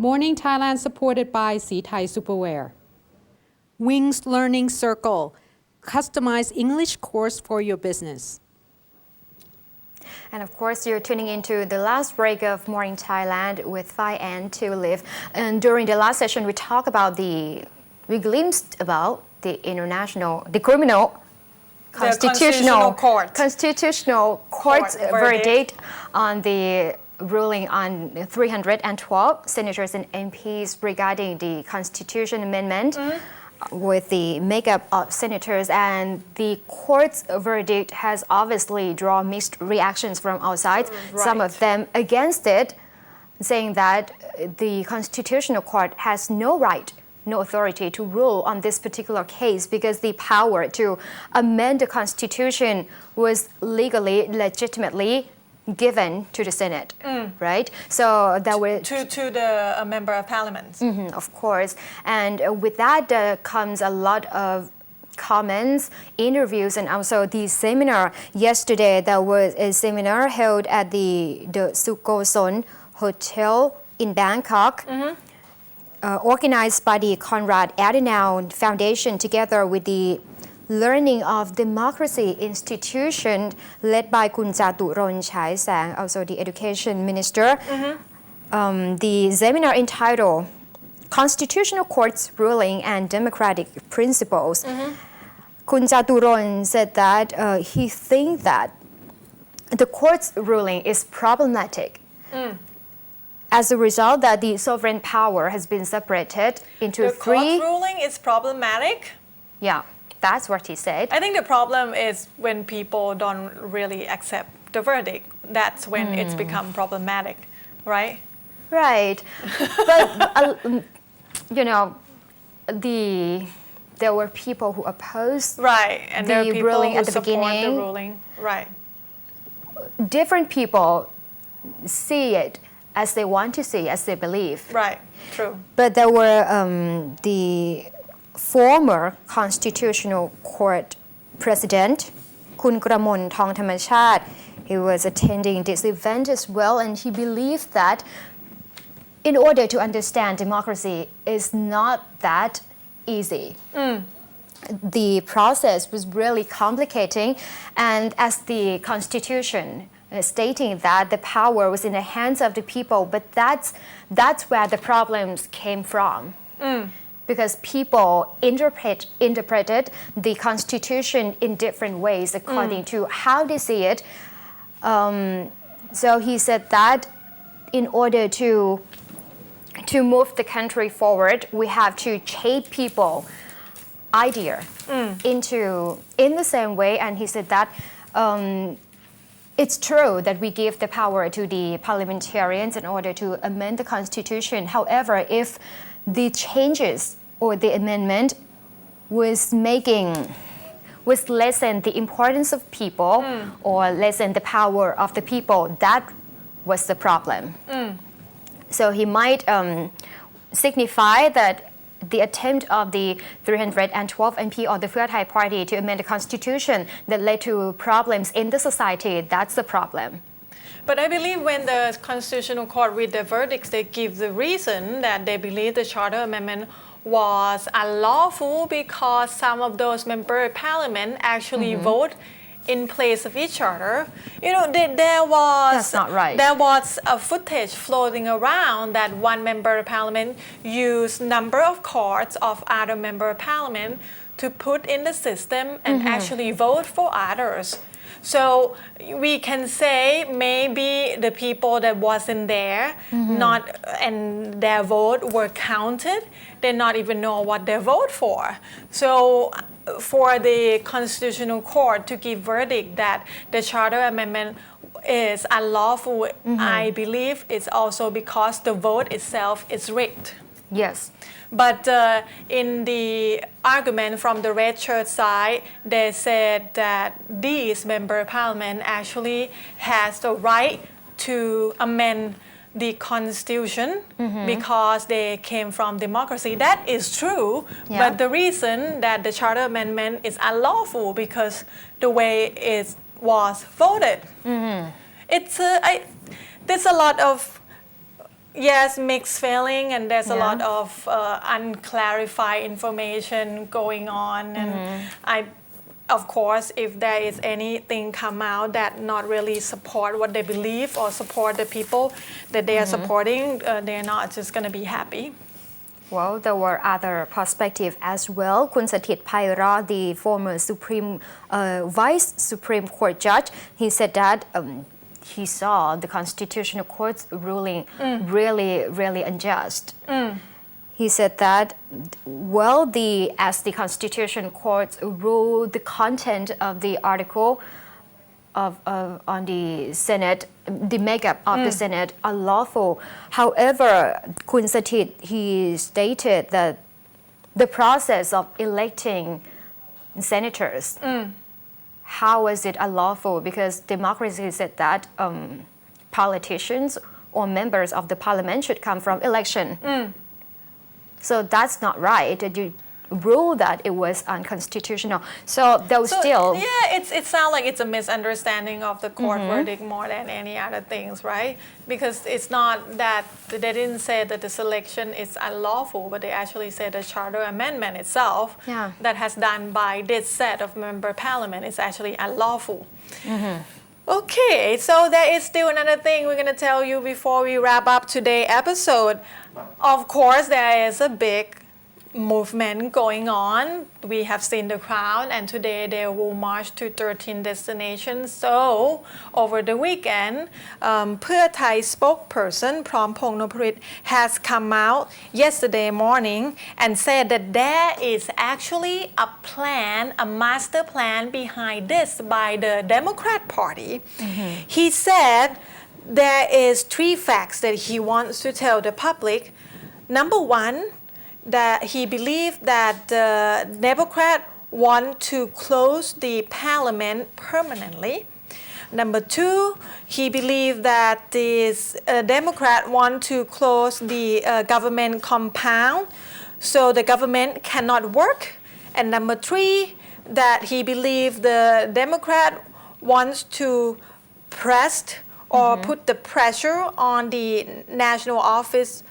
Morning Thailand supported by Pheu Thai Superwear. Wings Learning Circle, customized English course for your business. And of course, you're tuning into the last break of Morning Thailand with Phai and Tulip. And during the last session, we glimpsed about the constitutional court's verdict on the ruling on 312 senators and MPs regarding the Constitution Amendment with the makeup of senators, and the court's verdict has obviously drawn mixed reactions from outside, some of them against it, saying that the Constitutional Court has no authority to rule on this particular case because the power to amend the Constitution was legitimately given to the Senate, right? So that was to the member of parliament. Of course, and with that comes a lot of comments, interviews, and also the seminar. Yesterday, there was a seminar held at the Sukoson Hotel in Bangkok, organized by the Konrad Adenauer Foundation together with the Learning of Democracy Institution led by Kun Jaturon Chai Sang, also the Education Minister. The seminar entitled Constitutional Court's Ruling and Democratic Principles. Kun Jaturon said that he thinks that the court's ruling is problematic. As a result, that the sovereign power has been separated into three. The court ruling is problematic? Yeah. That's what he said. I think the problem is when people don't really accept the verdict. That's when it's become problematic, right? Right. But, there were people who opposed and there are the people ruling who at the support beginning. the ruling. Right. Different people see it as they want to see, as they believe. Right, true. But there were the former Constitutional Court President, Kun Gramon Thong Thamachat. He was attending this event as well, and he believed that in order to understand democracy is not that easy. The process was really complicating, and as the Constitution stating that the power was in the hands of the people, but that's where the problems came from. Because people interpreted the Constitution in different ways according to how they see it. So he said that in order to move the country forward, we have to shape people idea in the same way. And he said that it's true that we give the power to the parliamentarians in order to amend the Constitution. However, if the changes or the amendment was lessen the importance of people or lessen the power of the people, that was the problem. So he might signify that the attempt of the 312 MP or the Pheu Thai party to amend the constitution that led to problems in the society, that's the problem. But I believe when the Constitutional Court read the verdicts, they give the reason that they believe the Charter Amendment was unlawful because some of those members of parliament actually vote in place of each charter. There was That's not right. There was a footage floating around that one member of parliament used number of cards of other member of parliament to put in the system and actually vote for others. So we can say maybe the people that wasn't there, and their vote were counted. They not even know what they vote for. So for the Constitutional Court to give verdict that the Charter Amendment is unlawful, I believe it's also because the vote itself is rigged. Yes. But in the argument from the red shirt side, they said that these member of parliament actually has the right to amend the constitution because they came from democracy. That is true, but the reason that the Charter Amendment is unlawful because the way it was voted. There's a lot of yes, mixed feeling, and there's a Yeah. lot of unclarified information going on. And of course, if there is anything come out that not really support what they believe or support the people that they are supporting, they're not just going to be happy. Well, there were other perspectives as well. Kun Sathit Paira, the former Vice Supreme Court judge, he said that he saw the Constitutional Court's ruling really, really unjust. He said that, well, as the Constitutional Court ruled, the content of the article on the Senate, the makeup of the Senate, are lawful. However, Kun Sathit, he stated that the process of electing senators, how is it unlawful? Because democracy said that politicians or members of the parliament should come from election. So that's not right. You rule that it was unconstitutional. So those still... Yeah, it sounds like it's a misunderstanding of the court verdict more than any other things, right? Because it's not that they didn't say that the selection is unlawful, but they actually said the charter amendment itself that has done by this set of member parliament is actually unlawful. Okay, so there is still another thing we're going to tell you before we wrap up today's episode. Of course, there is a big movement going on. We have seen the crowd, and today they will march to 13 destinations. So over the weekend, Pheu Thai spokesperson Phrampong Noprit has come out yesterday morning and said that there is actually a plan, a master plan behind this by the Democrat Party. He said there is 3 facts that he wants to tell the public. Number one, that he believed that the Democrat want to close the parliament permanently. Number 2, he believed that this Democrat want to close the government compound so the government cannot work. And number 3, that he believed the Democrat wants to press or put the pressure on the National Office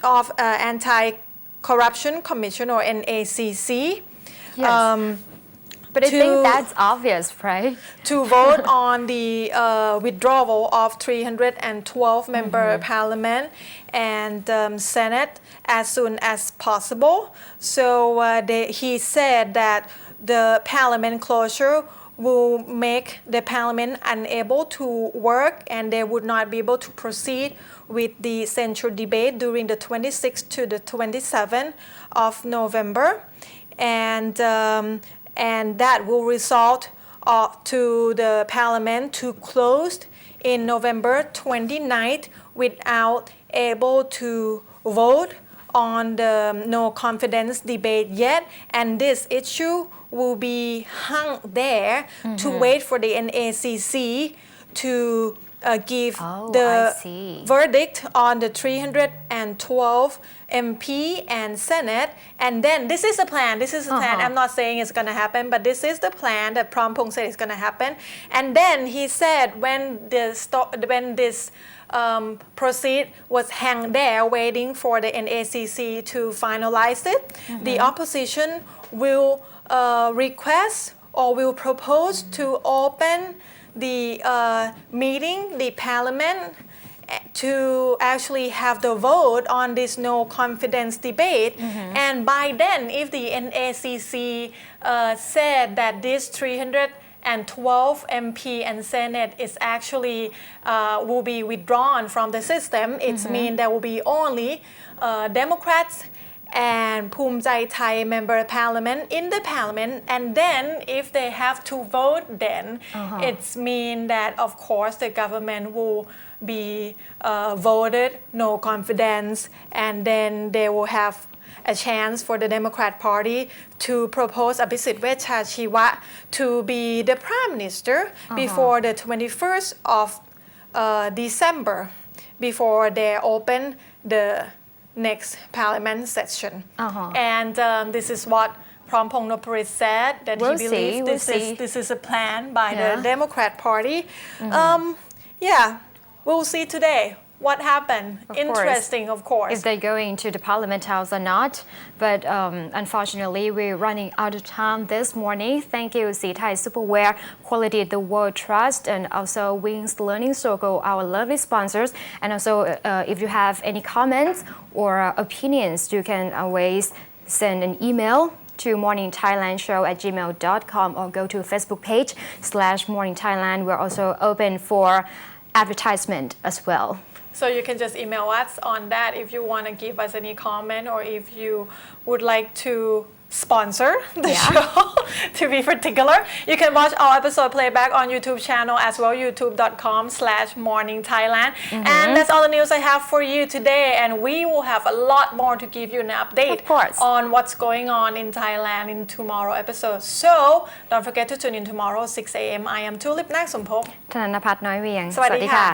of Anti-Corruption Commission or NACC. Yes. But I think that's obvious, right? To vote on the withdrawal of 312 member parliament and Senate as soon as possible. So he said that the parliament closure will make the parliament unable to work, and they would not be able to proceed with the central debate during the 26th to the 27th of November. And that will result to the parliament to close in November 29th without able to vote on the no confidence debate yet. And this issue will be hung there to wait for the NACC to give the verdict on the 312 MP and Senate. And then this is the plan. I'm not saying it's going to happen, but this is the plan that Phrampong said is going to happen. And then he said when this proceed was hanged there waiting for the NACC to finalize it, the opposition will request or will propose to open the meeting, the parliament, to actually have the vote on this no confidence debate. And by then, if the NACC said that this 312 MP and Senate is actually will be withdrawn from the system, it means there will be only Democrats and Phum Thai member parliament in the parliament. And then if they have to vote, then it means that of course the government will be voted no confidence, and then they will have a chance for the Democrat Party to propose Abhisit to be the Prime Minister before the 21st of December, before they open the next parliament session. And this is what Phrampong Noprit said, that he believes this is a plan by the Democrat Party. We'll see today what happened. Of Interesting, of course. If they're going to the Parliament House or not. But unfortunately, we're running out of time this morning. Thank you, Pheu Thai Superwear, Quality the World Trust, and also Wings Learning Circle, our lovely sponsors. And also, if you have any comments or opinions, you can always send an email to morningthailandshow@gmail.com or go to Facebook page /morningthailand. We're also open for advertisement as well. So you can just email us on that if you want to give us any comment or if you would like to sponsor the show to be particular. You can watch our episode playback on YouTube channel as well, youtube.com/morningthailand. And that's all the news I have for you today. And we will have a lot more to give you an update on what's going on in Thailand in tomorrow episode. So don't forget to tune in tomorrow 6 a.m. I am Tulip นาคสมภพ ธนภัทรน้อยเวียง สวัสดีค่ะ